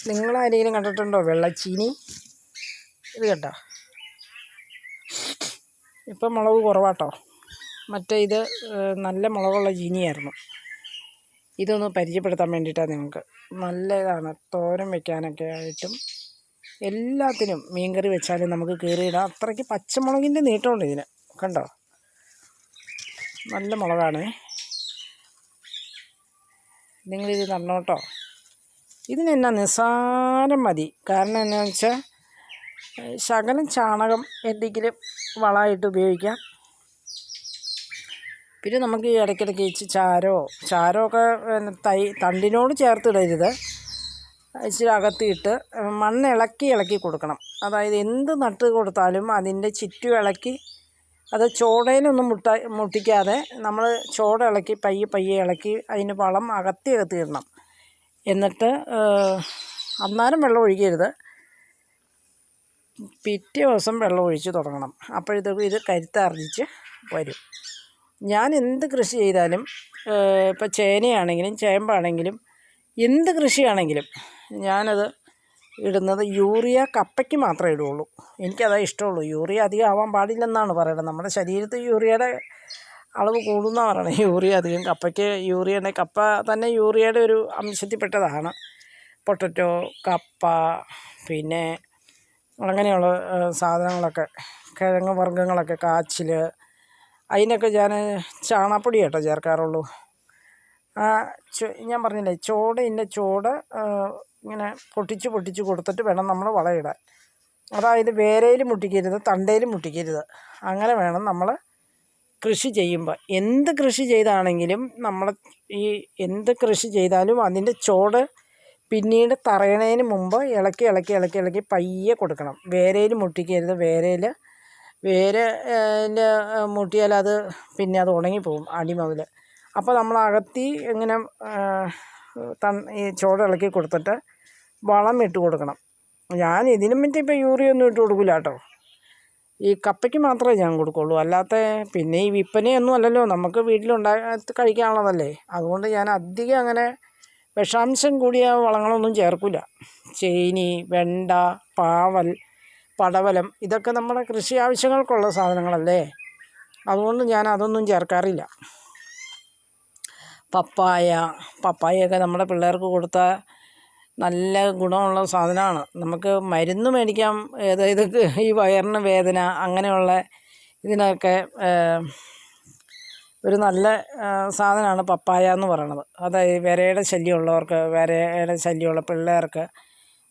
നിങ്ങളാരെങ്കിലും കണ്ടിട്ടുണ്ടോ വെള്ളച്ചീനി? ഇത് കേട്ടോ, ഇപ്പം മുളക് കുറവാട്ടോ. മറ്റേ ഇത് നല്ല മുളകുള്ള ചീനിയായിരുന്നു. ഇതൊന്ന് പരിചയപ്പെടുത്താൻ വേണ്ടിയിട്ടാണ് നിങ്ങൾക്ക്. നല്ലതാണ് തോരൻ വയ്ക്കാനൊക്കെ ആയിട്ടും എല്ലാത്തിനും. മീൻകറി വെച്ചാലും നമുക്ക് കീറിയിടാം. അത്രയ്ക്ക് പച്ചമുളകിൻ്റെ നീട്ടമുണ്ട് ഇതിന്. കണ്ടോ, നല്ല മുളകാണ്. നിങ്ങളിത് തന്നോട്ടോ. ഇതിനെന്നാ നിസ്സാരം മതി. കാരണം എന്നാന്ന് വെച്ചാൽ ശകലം ചാണകം എന്തെങ്കിലും വളമായിട്ട് ഉപയോഗിക്കാം. പിന്നെ നമുക്ക് ഈ ഇടയ്ക്കിടയ്ക്ക് ചാരമൊക്കെ തണ്ടിനോട് ചേർത്തിടരുത്. ഇച്ചിരി അകത്തിയിട്ട് മണ്ണ് ഇളക്കി കൊടുക്കണം. അതായത് എന്ത് നട്ട് കൊടുത്താലും അതിൻ്റെ ചുറ്റും ഇളക്കി, അത് ചോടയിലൊന്നും മുട്ടിക്കാതെ നമ്മൾ ചോട ഇളക്കി പയ്യെ ഇളക്കി അതിന് വളം അകത്തി ഇടണം. എന്നിട്ട് അന്നേരം വെള്ളം ഒഴിക്കരുത്. പിറ്റേ ദിവസം വെള്ളം ഒഴിച്ച് തുടങ്ങണം. അപ്പോഴത്തേക്കും ഇത് കരുത്താർജിച്ച് വരും. ഞാൻ എന്ത് കൃഷി ചെയ്താലും, ഇപ്പോൾ ചേനയാണെങ്കിലും ചേമ്പാണെങ്കിലും എന്ത് കൃഷിയാണെങ്കിലും ഞാനത് ഇടുന്നത് യൂറിയ കപ്പയ്ക്ക് മാത്രമേ ഇടുകയുള്ളൂ. എനിക്കതേ ഇഷ്ടമുള്ളൂ. യൂറിയ അധികം ആവാൻ പാടില്ലെന്നാണ് പറയുന്നത്. നമ്മുടെ ശരീരത്തിൽ യൂറിയയുടെ അളവ് കൂടുമെന്നാണ് പറയുന്നത്. യൂറിയ അധികം കപ്പ തന്നെ യൂറിയയുടെ ഒരു അംശത്തിൽപ്പെട്ടതാണ്. പൊട്ടറ്റോ, കപ്പ, പിന്നെ അങ്ങനെയുള്ള സാധനങ്ങളൊക്കെ, കിഴങ്ങ് വർഗ്ഗങ്ങളൊക്കെ, കാച്ചിൽ, അതിനൊക്കെ ഞാൻ ചാണകപ്പൊടി കേട്ടോ ചേർക്കാറുള്ളൂ. ഞാൻ പറഞ്ഞില്ലേ, ചോട് ഇങ്ങനെ പൊട്ടിച്ച് കൊടുത്തിട്ട് വേണം നമ്മൾ വളമിടാൻ. അതായത് വേരയിൽ മുട്ടിക്കരുത്, തണ്ടയിൽ മുട്ടിക്കരുത്. അങ്ങനെ വേണം നമ്മൾ കൃഷി ചെയ്യുമ്പോൾ. എന്ത് കൃഷി ചെയ്താണെങ്കിലും എന്ത് കൃഷി ചെയ്താലും അതിൻ്റെ ചോട് പിന്നീട് തറയണതിന് മുമ്പ് ഇളക്കി പയ്യെ കൊടുക്കണം. വേരയിൽ മുട്ടിക്കരുത്. വേര് മുട്ടിയാൽ അത് പിന്നെ അത് ഉണങ്ങിപ്പോവും അടി മുതൽ. അപ്പോൾ നമ്മൾ അകത്തി ഇങ്ങനെ ഈ ചോട് ഇളക്കി കൊടുത്തിട്ട് വളം ഇട്ട് കൊടുക്കണം. ഞാൻ ഇതിനും വേണ്ടി ഇപ്പോൾ യൂറിയ ഒന്നും ഇട്ട് കൊടുക്കില്ല കേട്ടോ. ഈ കപ്പയ്ക്ക് മാത്രമേ ഞാൻ കൊടുക്കുള്ളൂ. അല്ലാത്ത പിന്നെ ഈ വിൽപ്പനയൊന്നും അല്ലല്ലോ, നമുക്ക് കഴിക്കാനുള്ളതല്ലേ. അതുകൊണ്ട് ഞാൻ അധികം അങ്ങനെ വിഷാംശം കൂടിയ വളങ്ങളൊന്നും ചേർക്കില്ല. ചീനി, വെണ്ട, പാവൽ, പടവലം, ഇതൊക്കെ നമ്മുടെ കൃഷി ആവശ്യങ്ങൾക്കുള്ള സാധനങ്ങളല്ലേ. അതുകൊണ്ട് ഞാൻ അതൊന്നും ചേർക്കാറില്ല. പപ്പായയൊക്കെ നമ്മുടെ പിള്ളേർക്ക് കൊടുത്താൽ നല്ല ഗുണമുള്ള സാധനമാണ്. നമുക്ക് മരുന്ന് മേടിക്കാം. ഇതൊക്കെ ഈ വയറിന് വേദന അങ്ങനെയുള്ള ഇതിനൊക്കെ ഒരു നല്ല സാധനമാണ് പപ്പായ എന്ന് പറയണത്. അതായത് വിരയുടെ ശല്യമുള്ള പിള്ളേർക്ക്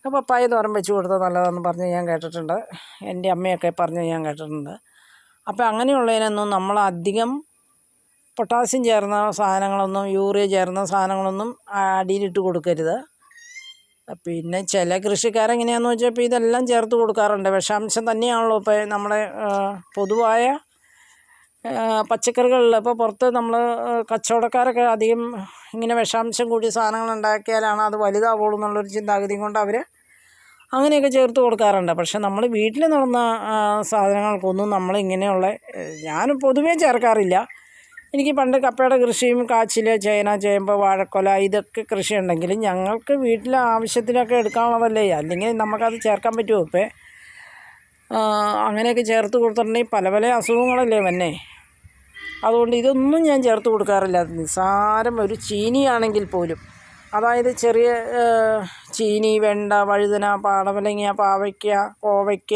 പപ്പായ തോരൻ വെച്ച് കൊടുത്താൽ നല്ലതാണെന്ന് പറഞ്ഞ് ഞാൻ കേട്ടിട്ടുണ്ട്. എൻ്റെ അമ്മയൊക്കെ പറഞ്ഞ് ഞാൻ കേട്ടിട്ടുണ്ട്. അപ്പോൾ അങ്ങനെയുള്ളതിനൊന്നും നമ്മൾ അധികം പൊട്ടാസ്യം ചേർന്ന സാധനങ്ങളൊന്നും, യൂറിയ ചേർന്ന സാധനങ്ങളൊന്നും അടിയിലിട്ട് കൊടുക്കരുത്. പിന്നെ ചില കൃഷിക്കാരെങ്ങനെയാണെന്ന് വെച്ചാൽ ഇപ്പോൾ ഇതെല്ലാം ചേർത്ത് കൊടുക്കാറുണ്ട്. വിഷാംശം തന്നെയാണല്ലോ ഇപ്പോൾ നമ്മുടെ പൊതുവായ പച്ചക്കറികളിൽ. ഇപ്പോൾ പുറത്ത് നമ്മൾ കച്ചവടക്കാരൊക്കെ അധികം ഇങ്ങനെ വിഷാംശം കൂടിയ സാധനങ്ങൾ ഉണ്ടാക്കിയാലാണ് അത് വലുതാവുള്ളൂ എന്നുള്ളൊരു ചിന്താഗതിയും കൊണ്ട് അവർ അങ്ങനെയൊക്കെ ചേർത്ത് കൊടുക്കാറുണ്ട്. പക്ഷെ നമ്മൾ വീട്ടിൽ നടന്ന സാധനങ്ങൾക്കൊന്നും നമ്മൾ ഇങ്ങനെയുള്ള ഞാൻ പൊതുവേ ചേർക്കാറില്ല. എനിക്ക് പണ്ട് കപ്പയുടെ കൃഷിയും കാച്ചിൽ, ചേന, ചേമ്പ്, വാഴക്കൊല ഇതൊക്കെ കൃഷി ഉണ്ടെങ്കിലും ഞങ്ങൾക്ക് വീട്ടിലെ ആവശ്യത്തിനൊക്കെ എടുക്കാനുള്ളതല്ലേ. അല്ലെങ്കിൽ നമുക്കത് ചേർക്കാൻ പറ്റുമോ? ഇപ്പോൾ അങ്ങനെയൊക്കെ ചേർത്ത് കൊടുത്തിട്ടുണ്ടെങ്കിൽ പല അസുഖങ്ങളല്ലേ വന്നെ. അതുകൊണ്ട് ഇതൊന്നും ഞാൻ ചേർത്ത് കൊടുക്കാറില്ല. നിസ്സാരം ഒരു ചീനിയാണെങ്കിൽ പോലും, അതായത് ചെറിയ ചീനി, വെണ്ട, വഴുതന, പാടവലങ്ങ, പാവയ്ക്ക, കോവയ്ക്ക,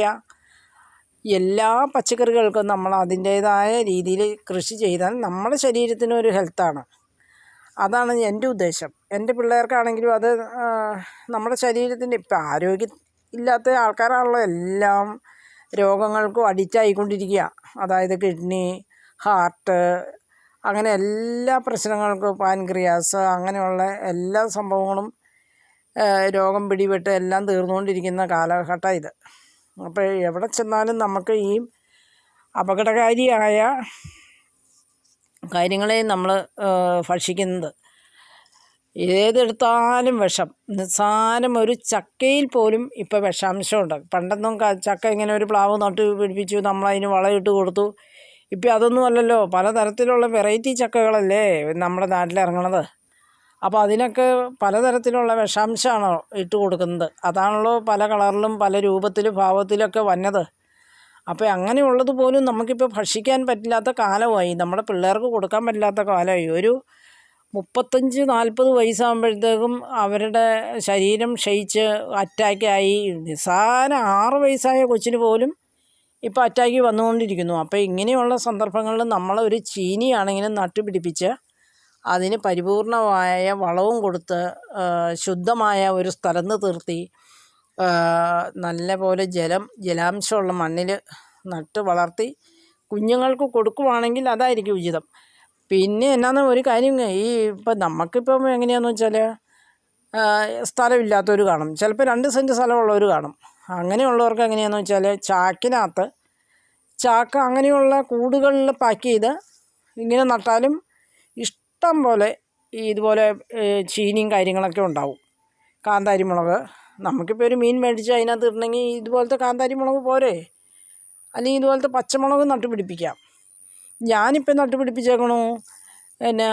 എല്ലാ പച്ചക്കറികൾക്കും നമ്മൾ അതിൻ്റേതായ രീതിയിൽ കൃഷി ചെയ്താൽ നമ്മുടെ ശരീരത്തിനൊരു ഹെൽത്താണ്. അതാണ് എൻ്റെ ഉദ്ദേശം. എൻ്റെ പിള്ളേർക്കാണെങ്കിലും അത് നമ്മുടെ ശരീരത്തിൻ്റെ ഇപ്പം ആരോഗ്യം ഇല്ലാത്ത ആൾക്കാരാണല്ലോ എല്ലാം രോഗങ്ങൾക്കും അഡിക്റ്റായിക്കൊണ്ടിരിക്കുക. അതായത് കിഡ്നി, ഹാർട്ട്, അങ്ങനെ എല്ലാ പ്രശ്നങ്ങൾക്കും, പാൻക്രിയാസ്, അങ്ങനെയുള്ള എല്ലാ സംഭവങ്ങളും രോഗം പിടിപെട്ട് എല്ലാം തീർന്നുകൊണ്ടിരിക്കുന്ന കാലഘട്ടം ഇത്. അപ്പോൾ എവിടെ ചെന്നാലും നമുക്ക് ഈ അപകടകാരിയായ കാര്യങ്ങളെ നമ്മൾ ഭക്ഷിക്കുന്നത്. ഏതെടുത്താലും വിഷം. നിസ്സാരം ഒരു ചക്കയിൽ പോലും ഇപ്പോൾ വിഷാംശമുണ്ട്. പണ്ടൊന്നും ചക്ക ഇങ്ങനെ ഒരു പ്ലാവ് നട്ട് പിടിപ്പിച്ചു, നമ്മളതിന് വളമിട്ട് കൊടുത്തു. ഇപ്പം അതൊന്നും അല്ലല്ലോ. പലതരത്തിലുള്ള വെറൈറ്റി ചക്കകളല്ലേ നമ്മുടെ നാട്ടിലിറങ്ങണത്. അപ്പോൾ അതിനൊക്കെ പലതരത്തിലുള്ള വിഷാംശമാണോ ഇട്ട് കൊടുക്കുന്നത്. അതാണല്ലോ പല കളറിലും പല രൂപത്തിലും ഭാവത്തിലൊക്കെ വന്നത്. അപ്പോൾ അങ്ങനെയുള്ളത് പോലും നമുക്കിപ്പോൾ ഭക്ഷിക്കാൻ പറ്റില്ലാത്ത കാലമായി, നമ്മുടെ പിള്ളേർക്ക് കൊടുക്കാൻ പറ്റില്ലാത്ത കാലമായി. ഒരു 35-40 വയസ്സാകുമ്പോഴത്തേക്കും അവരുടെ ശരീരം ക്ഷയിച്ച് അറ്റാക്കായി. നിസ്സാര 6 വയസ്സായ കൊച്ചിന് പോലും ഇപ്പോൾ അറ്റാക്ക് വന്നുകൊണ്ടിരിക്കുന്നു. അപ്പോൾ ഇങ്ങനെയുള്ള സന്ദർഭങ്ങളിൽ നമ്മളൊരു ചീനിയാണെങ്കിലും നട്ടുപിടിപ്പിച്ച് അതിന് പരിപൂർണമായ വളവും കൊടുത്ത് ശുദ്ധമായ ഒരു സ്ഥലത്ത് നിർത്തി നല്ല പോലെ ജലാംശമുള്ള മണ്ണിൽ നട്ട് വളർത്തി കുഞ്ഞുങ്ങൾക്ക് കൊടുക്കുവാണെങ്കിൽ അതായിരിക്കും ഉചിതം. പിന്നെ എന്നാന്ന് ഒരു കാര്യം, ഇപ്പം നമുക്കിപ്പം എങ്ങനെയാണെന്ന് വെച്ചാൽ സ്ഥലമില്ലാത്തവർ കാണും, ചിലപ്പോൾ 2 സെൻറ്റ് സ്ഥലമുള്ളവർ കാണും. അങ്ങനെയുള്ളവർക്ക് എങ്ങനെയാണെന്ന് വെച്ചാൽ ചാക്കിനകത്ത് അങ്ങനെയുള്ള കൂടുകളിൽ പാക്ക് ചെയ്ത് ഇങ്ങനെ നട്ടാലും ഇഷ്ടം പോലെ ഇതുപോലെ ചീനിയും കാര്യങ്ങളൊക്കെ ഉണ്ടാവും. കാന്താരി മുളക് നമുക്കിപ്പോൾ ഒരു മീൻ മേടിച്ച് അതിനകത്ത് ഇടണമെങ്കിൽ ഇതുപോലത്തെ കാന്താരി മുളക് പോരെ, അല്ലെങ്കിൽ ഇതുപോലത്തെ പച്ചമുളക് നട്ടുപിടിപ്പിക്കാം. ഞാനിപ്പോൾ നട്ടുപിടിപ്പിച്ചേക്കണു പിന്നെ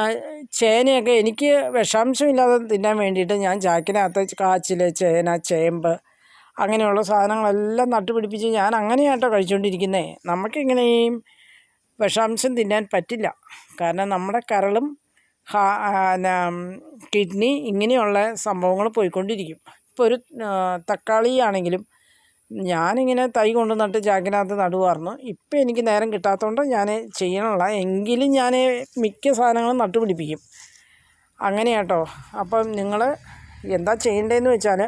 ചേനയൊക്കെ എനിക്ക് വിഷാംശമില്ലാതെ തിന്നാൻ വേണ്ടിയിട്ട് ഞാൻ ചാക്കിനകത്ത് കാച്ചിൽ, ചേന, ചേമ്പ് അങ്ങനെയുള്ള സാധനങ്ങളെല്ലാം നട്ടുപിടിപ്പിച്ച് ഞാൻ അങ്ങനെയാട്ടോ കഴിച്ചുകൊണ്ടിരിക്കുന്നത്. നമുക്കിങ്ങനെയും വിഷാംശം തിന്നാൻ പറ്റില്ല. കാരണം നമ്മുടെ കരളും കിഡ്നി ഇങ്ങനെയുള്ള സംഭവങ്ങൾ പോയിക്കൊണ്ടിരിക്കും. ഇപ്പോൾ ഒരു തക്കാളി ആണെങ്കിലും ഞാനിങ്ങനെ തൈ കൊണ്ട് നട്ട് ചാക്കിനകത്ത് നടുവായിരുന്നു. ഇപ്പം എനിക്ക് നേരം കിട്ടാത്തതുകൊണ്ട് ഞാൻ ചെയ്യണില്ല. എങ്കിലും ഞാൻ മിക്ക സാധനങ്ങളും നട്ടുപിടിപ്പിക്കും. അങ്ങനെയാട്ടോ. അപ്പം നിങ്ങൾ എന്താ ചെയ്യേണ്ടതെന്ന് വെച്ചാൽ,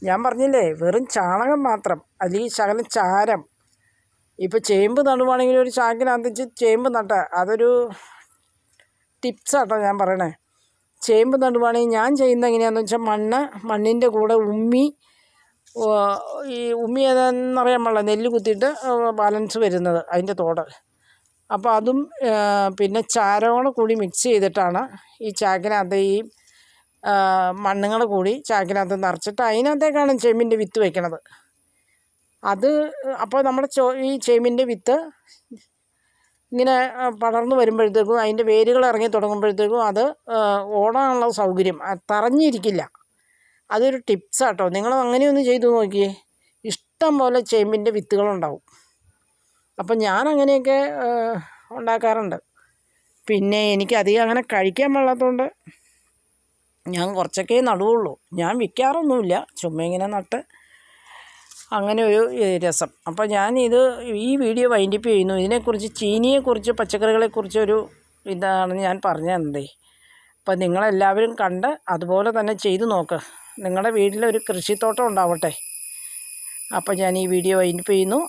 ഞാൻ പറഞ്ഞില്ലേ, വെറും ചാണകം മാത്രം അല്ലെങ്കിൽ ശകലം ചാരം. ഇപ്പോൾ ചേമ്പ് നടുവാണെങ്കിൽ ഒരു ചാക്കിനകത്ത് ചേമ്പ് നട്ടാൽ അതൊരു ടിപ്സാട്ടോ ഞാൻ പറയണേ. ചേമ്പ് നടുവാണെങ്കിൽ ഞാൻ ചെയ്യുന്നത് എങ്ങനെയാണെന്ന് വെച്ചാൽ മണ്ണിൻ്റെ കൂടെ ഈ ഉമ്മി ഏതാണെന്നറിയാൻ പാടില്ല, നെല്ല് കുത്തിയിട്ട് ബാലൻസ് വരുന്നത് അതിൻ്റെ തോട്. അപ്പോൾ അതും പിന്നെ ചാരവും കൂടി മിക്സ് ചെയ്തിട്ടാണ് ഈ ചാക്കിനകത്ത് ഈ മണ്ണുങ്ങൾ കൂടി ചാക്കിനകത്ത് നിറച്ചിട്ട് അതിനകത്തേക്കാണ് ചേമ്പിൻ്റെ വിത്ത് വയ്ക്കണത്. അത് അപ്പോൾ നമ്മുടെ ഈ ചേമ്പിൻ്റെ വിത്ത് ഇങ്ങനെ പടർന്നു വരുമ്പോഴത്തേക്കും അതിൻ്റെ വേരുകൾ ഇറങ്ങി തുടങ്ങുമ്പോഴത്തേക്കും അത് ഓടാനുള്ള സൗകര്യം, തറഞ്ഞിരിക്കില്ല. അതൊരു ടിപ്സാട്ടോ. നിങ്ങൾ അങ്ങനെയൊന്ന് ചെയ്തു നോക്കിയേ, ഇഷ്ടം പോലെ ചേമ്പിൻ്റെ വിത്തുകളുണ്ടാവും. അപ്പം ഞാൻ അങ്ങനെയൊക്കെ ഉണ്ടാക്കാറുണ്ട്. പിന്നെ എനിക്കധികം അങ്ങനെ കഴിക്കാൻ പാടില്ലാത്തതുകൊണ്ട് ഞാൻ കുറച്ചൊക്കെ നടുവുള്ളൂ. ഞാൻ വിൽക്കാറൊന്നുമില്ല, ചുമ്മാ ഇങ്ങനെ നട്ട് അങ്ങനെ ഒരു രസം. അപ്പോൾ ഈ വീഡിയോ വൈൻഡപ്പ് ചെയ്യുന്നു. ഇതിനെക്കുറിച്ച് ചീനിയെക്കുറിച്ച് പച്ചക്കറികളെക്കുറിച്ചൊരു ഇതാണ് ഞാൻ പറഞ്ഞു തന്നതേ. അപ്പം നിങ്ങളെല്ലാവരും കണ്ട് അതുപോലെ തന്നെ ചെയ്തു നോക്ക്. നിങ്ങളുടെ വീട്ടിലൊരു കൃഷിത്തോട്ടം ഉണ്ടാവട്ടെ. അപ്പോൾ ഞാൻ ഈ വീഡിയോ വൈൻഡപ്പ് ചെയ്യുന്നു.